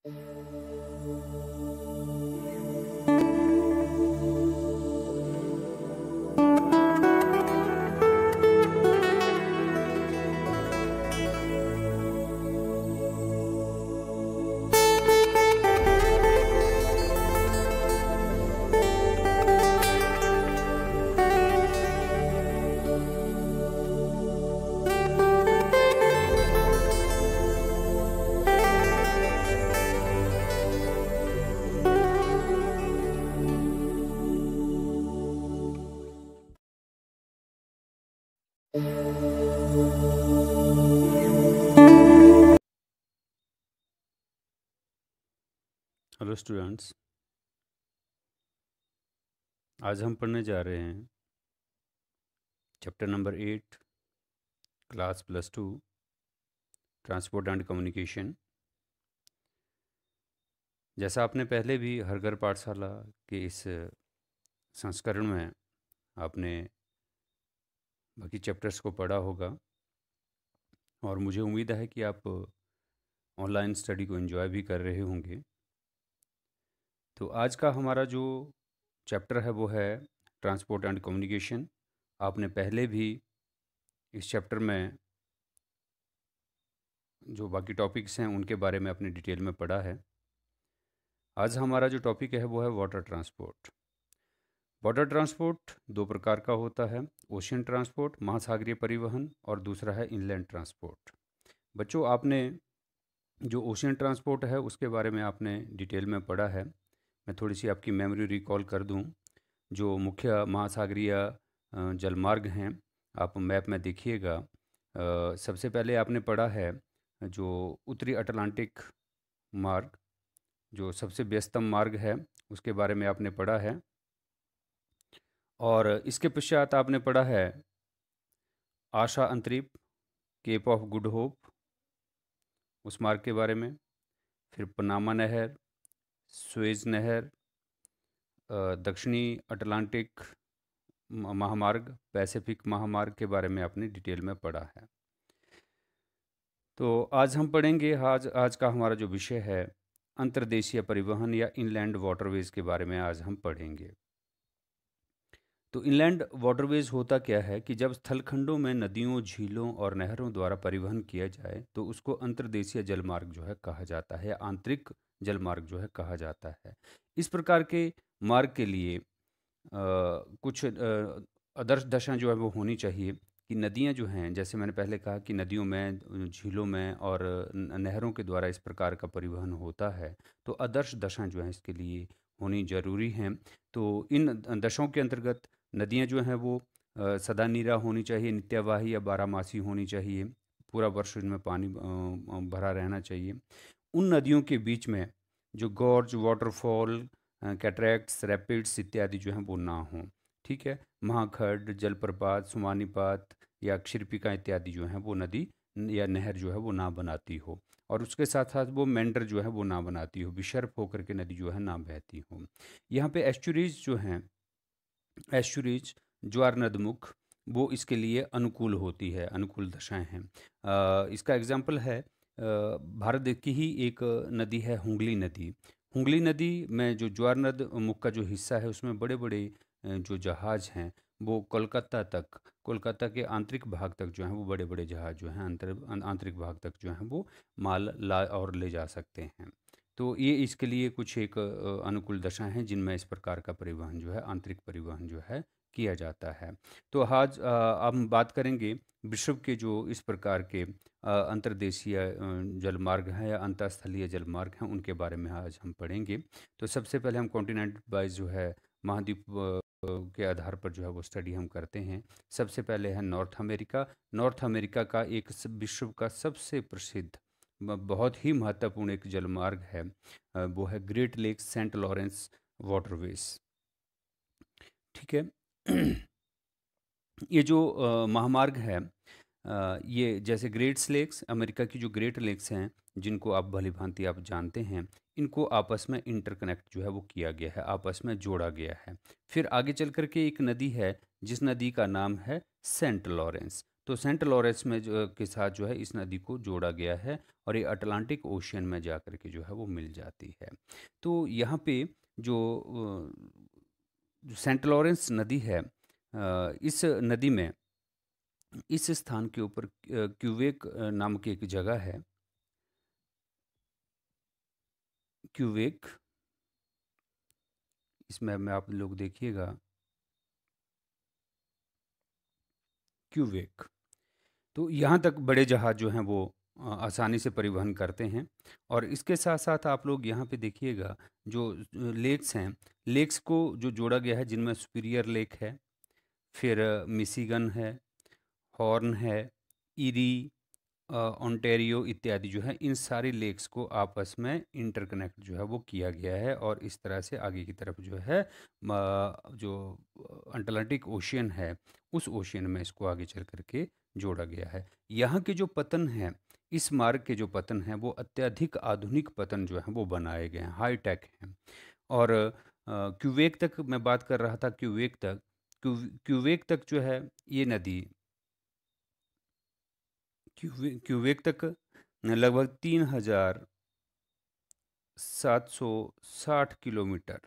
Hello students, आज हम पढ़ने जा रहे हैं chapter number 8 class +2 transport and communication. जैसा आपने पहले भी हर घर पाठशाला के इस संस्करण में आपने बाकी चैप्टर्स को पढ़ा होगा और मुझे उम्मीद है कि आप ऑनलाइन स्टडी को एंजॉय भी कर रहे होंगे। तो आज का हमारा जो चैप्टर है वो है ट्रांसपोर्ट एंड कम्युनिकेशन। आपने पहले भी इस चैप्टर में जो बाकी टॉपिक्स हैं उनके बारे में अपनी डिटेल में पढ़ा है। आज हमारा जो टॉपिक है वो है वाटर ट्रांसपोर्ट। वाटर ट्रांसपोर्ट दो प्रकार का होता है, ओशियन ट्रांसपोर्ट महासागरीय परिवहन और दूसरा है इनलैंड ट्रांसपोर्ट। बच्चों, आपने जो ओशियन ट्रांसपोर्ट है उसके बारे में आपने डिटेल में पढ़ा है। मैं थोड़ी सी आपकी मेमोरी रिकॉल कर दूं। जो मुख्य महासागरीय जलमार्ग हैं, आप मैप में देखिएगा। सबसे पहले आपने पढ़ा है जो उत्तरी अटलांटिक मार्ग, जो सबसे व्यस्तम मार्ग है, उसके बारे में आपने पढ़ा है। और इसके पश्चात आपने पढ़ा है आशा अंतरिप, केप ऑफ गुड होप, उस मार्ग के बारे में। फिर पनामा नहर, सुएज नहर, दक्षिणी अटलांटिक महामार्ग, पैसिफिक महामार्ग के बारे में आपने डिटेल में पढ़ा है। तो आज हम पढ़ेंगे, आज का हमारा जो विषय है अंतर्देशीय परिवहन या इनलैंड वाटरवेज के बारे में आज हम पढ़ेंगे। तो इनलैंड वाटरवेज होता क्या है कि जब स्थलखंडों में नदियों, झीलों और नहरों द्वारा परिवहन किया जाए तो उसको अंतर्देशीय जलमार्ग जो है कहा जाता है, या आंतरिक जलमार्ग जो है कहा जाता है। इस प्रकार के मार्ग के लिए कुछ आदर्श दशा जो है वो होनी चाहिए कि नदियाँ जो हैं, जैसे मैंने पहले कहा कि नदियों में, झीलों में और नहरों के द्वारा इस प्रकार का परिवहन होता है, तो आदर्श दशा जो है इसके लिए होनी ज़रूरी हैं। तो इन दशाओं के अंतर्गत नदियाँ जो हैं वो सदा नीरा होनी चाहिए, नित्यवाही या बारहमासी होनी चाहिए, पूरा वर्ष इनमें पानी भरा रहना चाहिए। उन नदियों के बीच में जो गॉर्ज, वाटरफॉल, कैटरैक्ट्स, रैपिड्स इत्यादि जो हैं वो ना हों। ठीक है, महाखड्ड, जलप्रपात, सुमानीपात या क्षिरपिका इत्यादि जो हैं वो नदी या नहर जो है वो ना बनाती हो, और उसके साथ साथ वो मेंडर जो है वो ना बनाती हो, विषर्प होकर के नदी जो है ना बहती हो। यहाँ पे एस्चुरीज जो हैं, एस्चुरीज ज्वार नदमुख, वो इसके लिए अनुकूल होती है, अनुकूल दशाएं हैं। इसका एग्जाम्पल है भारत की ही एक नदी है हुंगली नदी। हुंगली नदी में जो ज्वार नद मुख का जो हिस्सा है उसमें बड़े बड़े जो जहाज़ हैं वो कोलकाता के आंतरिक भाग तक जो हैं वो बड़े बड़े जहाज़ जो हैं आंतरिक भाग तक जो हैं वो माल ला और ले जा सकते हैं। तो ये इसके लिए कुछ एक अनुकूल दशाएं हैं जिनमें इस प्रकार का परिवहन जो है, आंतरिक परिवहन जो है किया जाता है। तो आज अब हम बात करेंगे विश्व के जो इस प्रकार के अंतर्देशीय जलमार्ग हैं या अंतरस्थलीय जलमार्ग हैं उनके बारे में आज हम पढ़ेंगे। तो सबसे पहले हम कॉन्टिनेंट वाइज जो है महाद्वीप के आधार पर जो है वो स्टडी हम करते हैं। सबसे पहले है नॉर्थ अमेरिका। नॉर्थ अमेरिका का एक विश्व का सबसे प्रसिद्ध बहुत ही महत्वपूर्ण एक जलमार्ग है, वो है Great Lakes Saint Lawrence waterways. ठीक है। ये जो महामार्ग है, ये जैसे ग्रेट लेक्स, अमेरिका की जो ग्रेट लेक्स हैं जिनको आप भली भांति आप जानते हैं, इनको आपस में इंटरकनेक्ट जो है वो किया गया है, आपस में जोड़ा गया है। फिर आगे चल कर के एक नदी है जिस नदी का नाम है सेंट लॉरेंस। तो सेंट लॉरेंस में जो के साथ जो है इस नदी को जोड़ा गया है और ये अटलांटिक ओशियन में जा कर के जो है वो मिल जाती है। तो यहाँ पे जो जो सेंट लॉरेंस नदी है, इस नदी में इस स्थान के ऊपर क्यूबेक नामक एक जगह है। क्यूबेक, इस मैप में आप लोग देखिएगा, क्यूबेक। तो यहाँ तक बड़े जहाज़ जो हैं वो आसानी से परिवहन करते हैं। और इसके साथ साथ आप लोग यहाँ पे देखिएगा जो लेक्स हैं, लेक्स को जो जोड़ा गया है जिनमें सुपीरियर लेक है, फिर मिशिगन है, हॉर्न है, ईरी, ओंटारियो इत्यादि जो है, इन सारी लेक्स को आपस में इंटरकनेक्ट जो है वो किया गया है और इस तरह से आगे की तरफ जो है जो अटलांटिक ओशियन है उस ओशियन में इसको आगे चल करके जोड़ा गया है। यहाँ के जो पतन हैं, इस मार्ग के जो पतन हैं वो अत्यधिक आधुनिक पतन जो हैं वो बनाए गए हैं, हाई टेक हैं। और क्यूबेक तक मैं बात कर रहा था, क्यूबेक तक जो है ये नदी, क्यूबेक तक लगभग 3760 किलोमीटर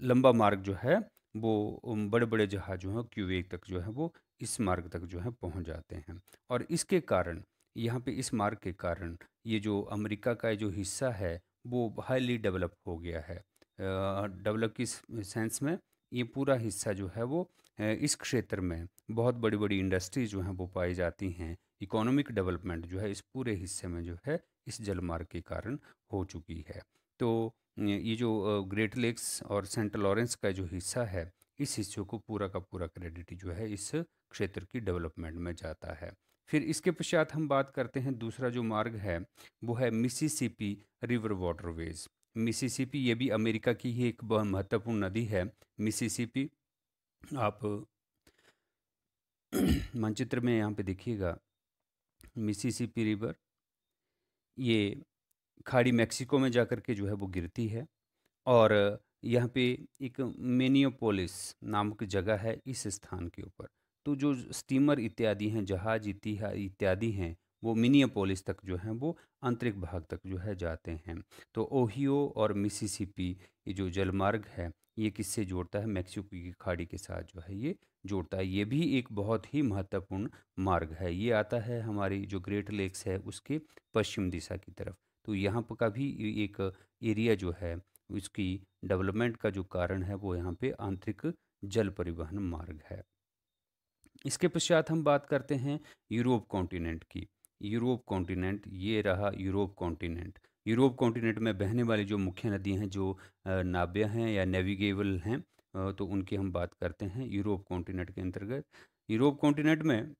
लंबा मार्ग जो है वो बड़े बड़े जहाज जो हैं क्यूबेक तक जो है वो इस मार्ग तक जो है पहुंच जाते हैं। और इसके कारण, यहाँ पे इस मार्ग के कारण ये जो अमेरिका का जो हिस्सा है वो हाईली डेवलप हो गया है। डेवलप की सेंस में ये पूरा हिस्सा जो है वो इस क्षेत्र में बहुत बड़ी बड़ी इंडस्ट्रीज जो हैं वो पाई जाती हैं। इकोनॉमिक डेवलपमेंट जो है इस पूरे हिस्से में जो है इस जलमार्ग के कारण हो चुकी है। तो ये जो ग्रेट लेक्स और सेंट लॉरेंस का जो हिस्सा है, इस हिस्से को पूरा का पूरा क्रेडिट जो है इस क्षेत्र की डेवलपमेंट में जाता है। फिर इसके पश्चात हम बात करते हैं, दूसरा जो मार्ग है वो है मिसिसिपी रिवर वाटरवेज। मिसिसिपी ये भी अमेरिका की ही एक बहुत महत्वपूर्ण नदी है। मिसिसिपी आप मानचित्र में यहाँ पे देखिएगा, मिसिसिपी रिवर ये खाड़ी मेक्सिको में जाकर के जो है वो गिरती है। और यहाँ पे एक मिनियोपोलिस नामक जगह है इस स्थान के ऊपर। तो जो स्टीमर इत्यादि हैं, जहाज इत्यादि हैं, वो मिनियोपोलिस तक जो हैं वो आंतरिक भाग तक जो है जाते हैं। तो ओहियो और मिसिसिपी ये जो जलमार्ग है ये किससे जोड़ता है? मैक्सिको की खाड़ी के साथ जो है ये जोड़ता है। ये भी एक बहुत ही महत्वपूर्ण मार्ग है। ये आता है हमारी जो ग्रेट लेक्स है उसके पश्चिम दिशा की तरफ। तो यहाँ पर का भी एक एरिया जो है इसकी डेवलपमेंट का जो कारण है वो यहाँ पे आंतरिक जल परिवहन मार्ग है। इसके पश्चात हम बात करते हैं यूरोप कॉन्टिनेंट की। यूरोप कॉन्टिनेंट, ये रहा यूरोप कॉन्टिनेंट। यूरोप कॉन्टिनेंट में बहने वाली जो मुख्य नदी हैं, जो नाव्य हैं या नेविगेबल हैं, तो उनकी हम बात करते हैं यूरोप कॉन्टिनेंट के अंतर्गत। यूरोप कॉन्टिनेंट में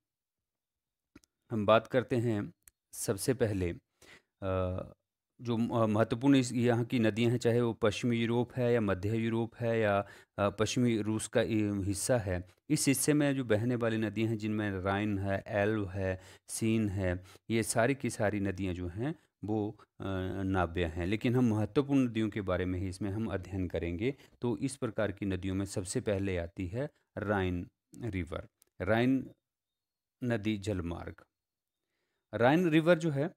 हम बात करते हैं सबसे पहले जो महत्वपूर्ण इस यहाँ की नदियाँ हैं, चाहे वो पश्चिमी यूरोप है या मध्य यूरोप है या पश्चिमी रूस का हिस्सा है, इस हिस्से में जो बहने वाली नदियाँ हैं जिनमें राइन है, एल्ब है, सीन है, ये सारी की सारी नदियाँ जो हैं वो नाव्य हैं। लेकिन हम महत्वपूर्ण नदियों के बारे में ही इसमें हम अध्ययन करेंगे। तो इस प्रकार की नदियों में सबसे पहले आती है राइन रिवर, राइन नदी जलमार्ग। राइन रिवर जो है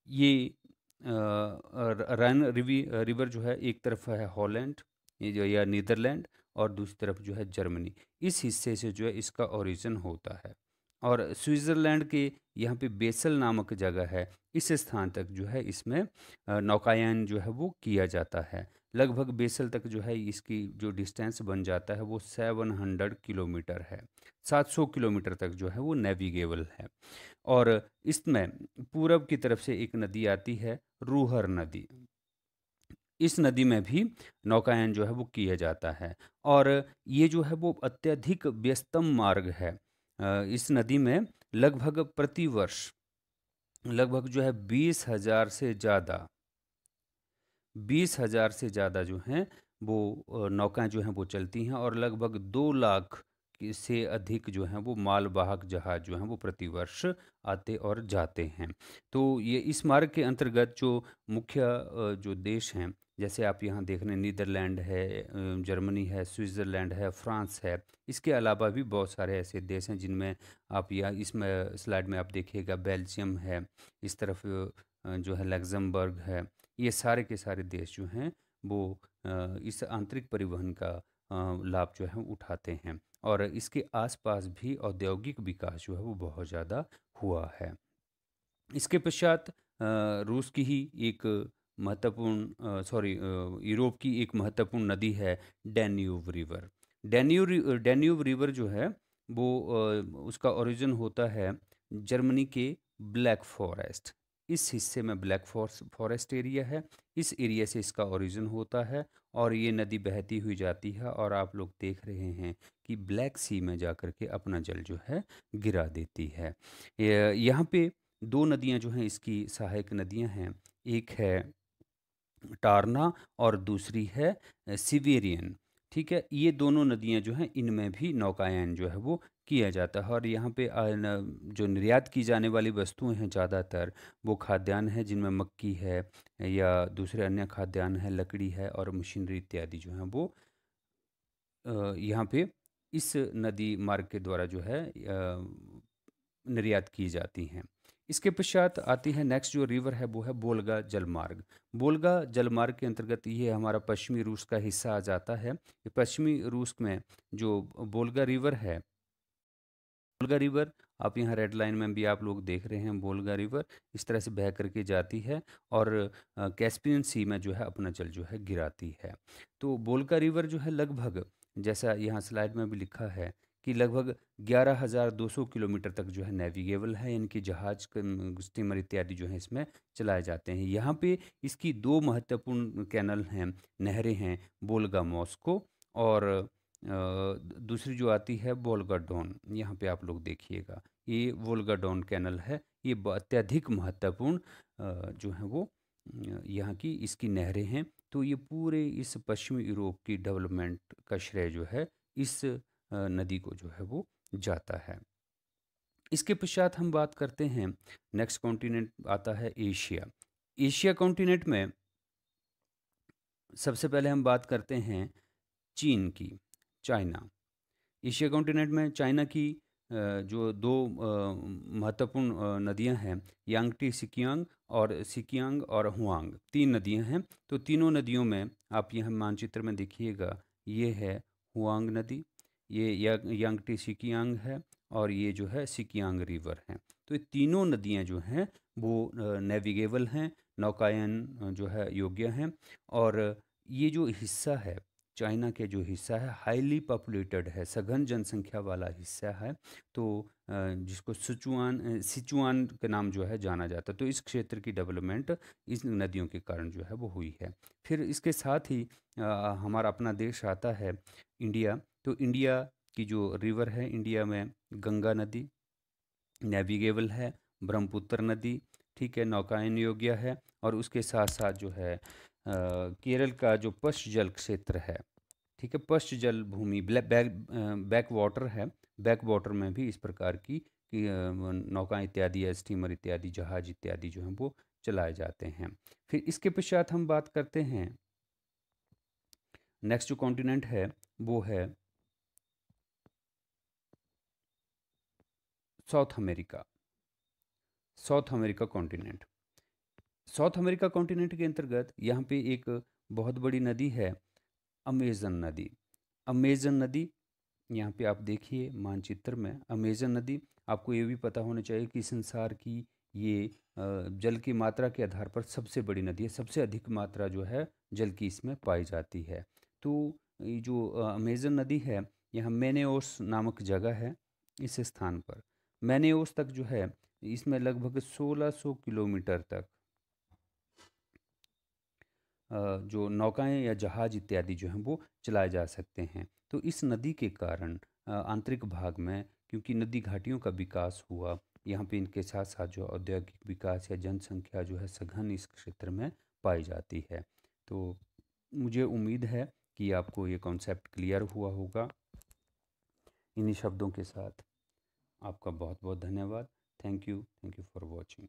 ये राइन रिवर जो है एक तरफ है हॉलैंड, ये जो या नीदरलैंड, और दूसरी तरफ जो है जर्मनी। इस हिस्से से जो है इसका ओरिजिन होता है। और स्विट्ज़रलैंड के यहाँ पे बेसल नामक जगह है, इस स्थान तक जो है इसमें नौकायन जो है वो किया जाता है। लगभग बेसल तक जो है इसकी जो डिस्टेंस बन जाता है वो 700 किलोमीटर है। 700 किलोमीटर तक जो है वो नेविगेबल है। और इसमें पूरब की तरफ से एक नदी आती है, रूहर नदी। इस नदी में भी नौकायन जो है वो किया जाता है। और ये जो है वो अत्यधिक व्यस्तम मार्ग है। इस नदी में लगभग प्रतिवर्ष लगभग जो है 20,000 से ज़्यादा जो हैं वो नौकाएं जो हैं वो चलती हैं। और लगभग 2 लाख से अधिक जो हैं वो मालवाहक जहाज जो हैं वो प्रतिवर्ष आते और जाते हैं। तो ये इस मार्ग के अंतर्गत जो मुख्य जो देश हैं जैसे आप यहाँ देख रहे हैं नीदरलैंड है, जर्मनी है, स्विट्ज़रलैंड है, फ्रांस है। इसके अलावा भी बहुत सारे ऐसे देश हैं जिनमें आप यहाँ इसमें स्लाइड में आप देखिएगा बेल्जियम है, इस तरफ जो है लग्ज़मबर्ग है। ये सारे के सारे देश जो हैं वो इस आंतरिक परिवहन का लाभ जो है उठाते हैं, और इसके आसपास भी औद्योगिक विकास जो है वो बहुत ज़्यादा हुआ है। इसके पश्चात रूस की ही एक यूरोप की एक महत्वपूर्ण नदी है डैन्यूब रिवर। डैन्यूब रिवर जो है वो उसका ओरिजिन होता है जर्मनी के ब्लैक फॉरेस्ट। इस हिस्से में ब्लैक फॉरेस्ट एरिया है, इस एरिया से इसका ओरिजिन होता है, और ये नदी बहती हुई जाती है, और आप लोग देख रहे हैं कि ब्लैक सी में जाकर के अपना जल जो है गिरा देती है। यहाँ पे दो नदियाँ जो हैं इसकी सहायक नदियाँ हैं, एक है टारना और दूसरी है सिवेरियन। ठीक है, ये दोनों नदियाँ जो हैं इनमें भी नौकायन जो है वो किया जाता है, और यहाँ पे जो निर्यात की जाने वाली वस्तुएं हैं ज़्यादातर वो खाद्यान्न है, जिनमें मक्की है या दूसरे अन्य खाद्यान्न है, लकड़ी है और मशीनरी इत्यादि जो हैं वो यहाँ पे इस नदी मार्ग के द्वारा जो है निर्यात की जाती हैं। इसके पश्चात आती है नेक्स्ट जो रिवर है वो है बोल्गा जलमार्ग। बोल्गा जलमार्ग के अंतर्गत ये हमारा पश्चिमी रूस का हिस्सा आ जाता है। ये पश्चिमी रूस में जो बोल्गा रिवर है, बोल्गा रिवर आप यहाँ रेड लाइन में भी आप लोग देख रहे हैं, बोल्गा रिवर इस तरह से बह करके जाती है और कैस्पियन सी में जो है अपना जल जो है गिराती है। तो बोल्गा रिवर जो है लगभग, जैसा यहाँ स्लाइड में भी लिखा है, कि लगभग 11,200 किलोमीटर तक जो है नेविगेबल है, यानी कि जहाज स्टीमर इत्यादि जो है इसमें चलाए जाते हैं। यहाँ पे इसकी दो महत्वपूर्ण कैनल हैं, नहरें हैं, बोल्गा मॉस्को और दूसरी जो आती है वोल्गा डॉन। यहाँ पे आप लोग देखिएगा, ये वोल्गा डॉन कैनल है। ये अत्यधिक महत्वपूर्ण जो है वो यहाँ की इसकी नहरें हैं। तो ये पूरे इस पश्चिमी यूरोप की डेवलपमेंट का श्रेय जो है इस नदी को जो है वो जाता है। इसके पश्चात हम बात करते हैं, नेक्स्ट कॉन्टिनेंट आता है एशिया। एशिया कॉन्टिनेंट में सबसे पहले हम बात करते हैं चीन की, चाइना। एशिया कॉन्टिनेंट में चाइना की जो दो महत्वपूर्ण नदियां हैं, यांगटी सिकियांग और सिकियांग और हुआंग, तीन नदियां हैं। तो तीनों नदियों में आप यहाँ मानचित्र में देखिएगा, ये है हुआंग नदी, ये यांगटी सिकियांग है, और ये जो है सिकियांग रिवर है। तो ये तीनों नदियां जो हैं वो नेविगेबल हैं, नौकायन जो है योग्य हैं, और ये जो हिस्सा है चाइना के, जो हिस्सा है हाईली पॉपुलेटेड है, सघन जनसंख्या वाला हिस्सा है। तो जिसको सिचुआन के नाम जो है जाना जाता है। तो इस क्षेत्र की डेवलपमेंट इस नदियों के कारण जो है वो हुई है। फिर इसके साथ ही हमारा अपना देश आता है इंडिया। तो इंडिया की जो रिवर है इंडिया में, गंगा नदी नेविगेबल है, ब्रह्मपुत्र नदी, ठीक है, नौकायन योग्य है, और उसके साथ साथ जो है केरल का जो पश्च जल क्षेत्र है, ठीक है, पश्च जल भूमि बैक वाटर है, बैक वाटर में भी इस प्रकार की नौकाएं इत्यादि या स्टीमर इत्यादि जहाज इत्यादि जो हैं वो चलाए जाते हैं। फिर इसके पश्चात हम बात करते हैं, नेक्स्ट जो कॉन्टिनेंट है वो है south America. South America continent, south America continent के अंतर्गत यहाँ पे एक बहुत बड़ी नदी है, अमेजन नदी। अमेजन नदी यहाँ पे आप देखिए मानचित्र में, अमेजन नदी। आपको ये भी पता होना चाहिए कि संसार की ये जल की मात्रा के आधार पर सबसे बड़ी नदी है, सबसे अधिक मात्रा जो है जल की इसमें पाई जाती है। तो ये जो अमेजन नदी है, यहाँ मेनेओस नामक जगह है, इस स्थान पर मेनेओस तक जो है इसमें लगभग 1600 किलोमीटर तक जो नौकाएं या जहाज इत्यादि जो हैं वो चलाए जा सकते हैं। तो इस नदी के कारण आंतरिक भाग में, क्योंकि नदी घाटियों का विकास हुआ यहाँ पे, इनके साथ साथ जो औद्योगिक विकास या जनसंख्या जो है सघन इस क्षेत्र में पाई जाती है। तो मुझे उम्मीद है कि आपको ये कॉन्सेप्ट क्लियर हुआ होगा। इन्हीं शब्दों के साथ आपका बहुत बहुत धन्यवाद। Thank you for watching.